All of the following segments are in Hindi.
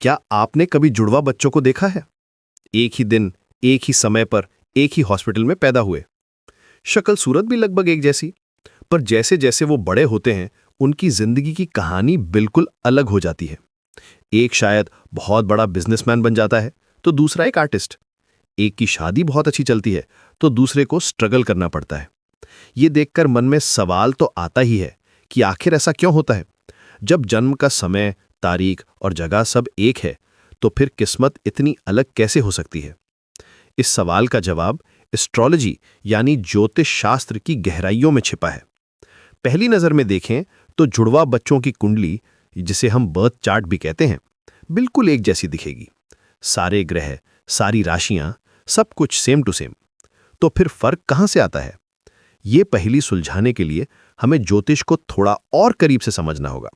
क्या आपने कभी जुड़वा बच्चों को देखा है? एक ही दिन, एक ही समय पर, एक ही हॉस्पिटल में पैदा हुए। शक्ल सूरत भी लगभग एक जैसी, पर जैसे जैसे वो बड़े होते हैं, उनकी जिंदगी की कहानी बिल्कुल अलग हो जाती है। एक शायद बहुत बड़ा बिजनेसमैन बन जाता है, तो दूसरा एक आर्टिस्ट। एक की शादी बहुत अच्छी चलती है, तो दूसरे को स्ट्रगल करना पड़ता है। ये देखकर मन में सवाल तो आता ही है कि आखिर ऐसा क्यों होता है? जब जन्म का समय, तारीख और जगह सब एक है, तो फिर किस्मत इतनी अलग कैसे हो सकती है? इस सवाल का जवाब एस्ट्रोलॉजी यानी ज्योतिष शास्त्र की गहराइयों में छिपा है। पहली नजर में देखें तो जुड़वा बच्चों की कुंडली, जिसे हम बर्थ चार्ट भी कहते हैं, बिल्कुल एक जैसी दिखेगी। सारे ग्रह, सारी राशियां, सब कुछ सेम टू सेम। तो फिर फर्क कहां से आता है? ये पहेली सुलझाने के लिए हमें ज्योतिष को थोड़ा और करीब से समझना होगा।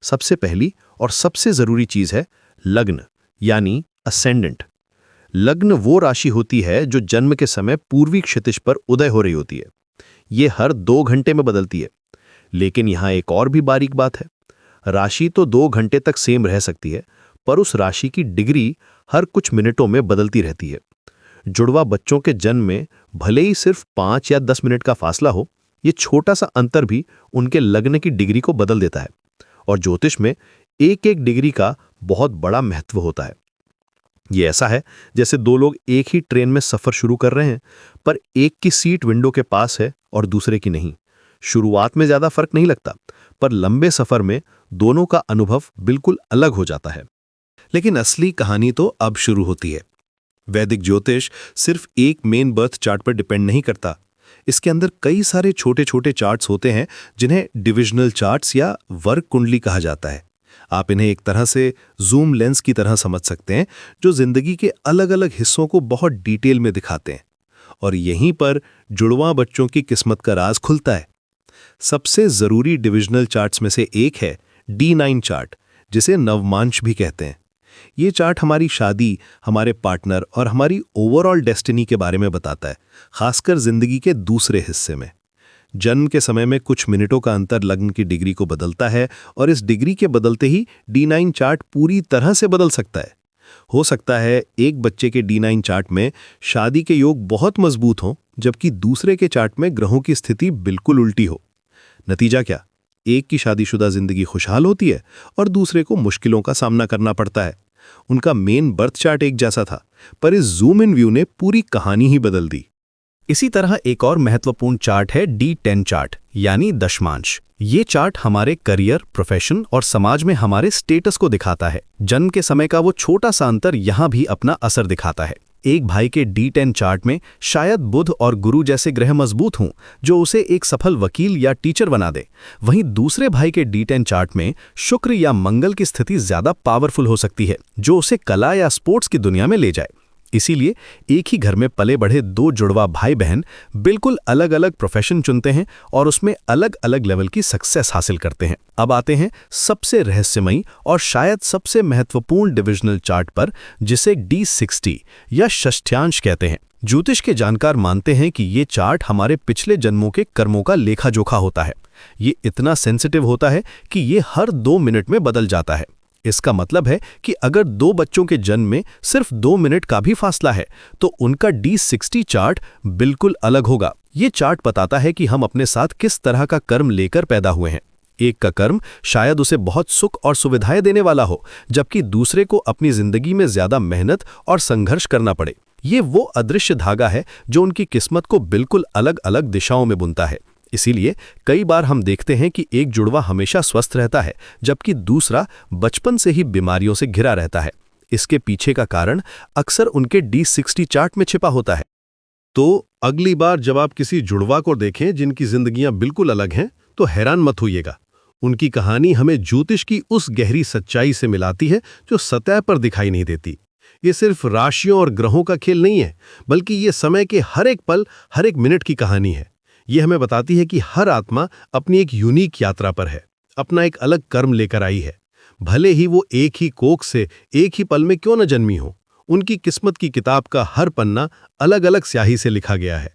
सबसे पहली और सबसे जरूरी चीज है लग्न यानी असेंडेंट। लग्न वो राशि होती है जो जन्म के समय पूर्वी क्षितिज पर उदय हो रही होती है। ये हर 2 घंटे में बदलती है। लेकिन यहां एक और भी बारीक बात है। राशि तो 2 घंटे तक सेम रह सकती है, पर उस राशि की डिग्री हर कुछ मिनटों में बदलती रहती है। जुड़वा बच्चों के जन्म में भले ही सिर्फ 5 या 10 मिनट का फासला हो, ये छोटा सा अंतर भी उनके लग्न की डिग्री को बदल देता है। और ज्योतिष में एक एक डिग्री का बहुत बड़ा महत्व होता है। ये ऐसा है जैसे 2 लोग एक ही ट्रेन में सफर शुरू कर रहे हैं, पर एक की सीट विंडो के पास है और दूसरे की नहीं। शुरुआत में ज्यादा फर्क नहीं लगता, पर लंबे सफर में दोनों का अनुभव बिल्कुल अलग हो जाता है। लेकिन असली कहानी तो अब शुरू होती है। वैदिक ज्योतिष सिर्फ एक मेन बर्थ चार्ट पर डिपेंड नहीं करता। इसके अंदर कई सारे छोटे छोटे चार्ट्स होते हैं, जिन्हें डिविजनल चार्ट्स या वर्ग कुंडली कहा जाता है। आप इन्हें एक तरह से जूम लेंस की तरह समझ सकते हैं, जो जिंदगी के अलग अलग हिस्सों को बहुत डिटेल में दिखाते हैं। और यहीं पर जुड़वा बच्चों की किस्मत का राज खुलता है। सबसे जरूरी डिविजनल चार्ट्स में से एक है D9 चार्ट, जिसे नवमांश भी कहते हैं। ये चार्ट हमारी शादी, हमारे पार्टनर और हमारी ओवरऑल डेस्टिनी के बारे में बताता है, खासकर जिंदगी के दूसरे हिस्से में। जन्म के समय में कुछ मिनटों का अंतर लग्न की डिग्री को बदलता है, और इस डिग्री के बदलते ही D9 चार्ट पूरी तरह से बदल सकता है। हो सकता है एक बच्चे के D9 चार्ट में शादी के योग बहुत मजबूत हों, जबकि दूसरे के चार्ट में ग्रहों की स्थिति बिल्कुल उल्टी हो। नतीजा क्या? एक की शादीशुदा जिंदगी खुशहाल होती है और दूसरे को मुश्किलों का सामना करना पड़ता है। उनका मेन बर्थ चार्ट एक जैसा था, पर इस जूम इन व्यू ने पूरी कहानी ही बदल दी। इसी तरह एक और महत्वपूर्ण चार्ट है D10 चार्ट यानी दशमांश। ये चार्ट हमारे करियर, प्रोफेशन और समाज में हमारे स्टेटस को दिखाता है। जन्म के समय का वो छोटा सा अंतर यहाँ भी अपना असर दिखाता है। एक भाई के D10 चार्ट में शायद बुध और गुरु जैसे ग्रह मजबूत हों, जो उसे एक सफल वकील या टीचर बना दे। वहीं दूसरे भाई के D10 चार्ट में शुक्र या मंगल की स्थिति ज्यादा पावरफुल हो सकती है, जो उसे कला या स्पोर्ट्स की दुनिया में ले जाए। इसीलिए एक ही घर में पले बढ़े 2 जुड़वा भाई बहन बिल्कुल अलग अलग प्रोफेशन चुनते हैं और उसमें अलग अलग लेवल की सक्सेस हासिल करते हैं। अब आते हैं सबसे रहस्यमयी और शायद सबसे महत्वपूर्ण डिविजनल चार्ट पर, जिसे D60 या षष्ठ्यांश कहते हैं। ज्योतिष के जानकार मानते हैं कि ये चार्ट हमारे पिछले जन्मों के कर्मों का लेखा जोखा होता है। ये इतना सेंसिटिव होता है कि ये हर 2 मिनट में बदल जाता है। इसका मतलब है कि अगर 2 बच्चों के जन्म में सिर्फ 2 मिनट का भी फासला है, तो उनका D60 चार्ट बिल्कुल अलग होगा। ये चार्ट बताता है कि हम अपने साथ किस तरह का कर्म लेकर पैदा हुए हैं। एक का कर्म शायद उसे बहुत सुख और सुविधाएं देने वाला हो, जबकि दूसरे को अपनी जिंदगी में ज्यादा मेहनत और संघर्ष करना पड़े। ये वो अदृश्य धागा है जो उनकी किस्मत को बिल्कुल अलग अलग दिशाओं में बुनता है। इसीलिए कई बार हम देखते हैं कि एक जुड़वा हमेशा स्वस्थ रहता है, जबकि दूसरा बचपन से ही बीमारियों से घिरा रहता है। इसके पीछे का कारण अक्सर उनके D60 चार्ट में छिपा होता है। तो अगली बार जब आप किसी जुड़वा को देखें जिनकी जिंदगियां बिल्कुल अलग हैं, तो हैरान मत होइएगा। उनकी कहानी हमें ज्योतिष की उस गहरी सच्चाई से मिलाती है जो सतह पर दिखाई नहीं देती। ये सिर्फ राशियों और ग्रहों का खेल नहीं है, बल्कि ये समय के हर एक पल, हर एक मिनट की कहानी है। ये हमें बताती है कि हर आत्मा अपनी एक यूनिक यात्रा पर है, अपना एक अलग कर्म लेकर आई है। भले ही वो एक ही कोख से एक ही पल में क्यों न जन्मी हो, उनकी किस्मत की किताब का हर पन्ना अलग अलग स्याही से लिखा गया है।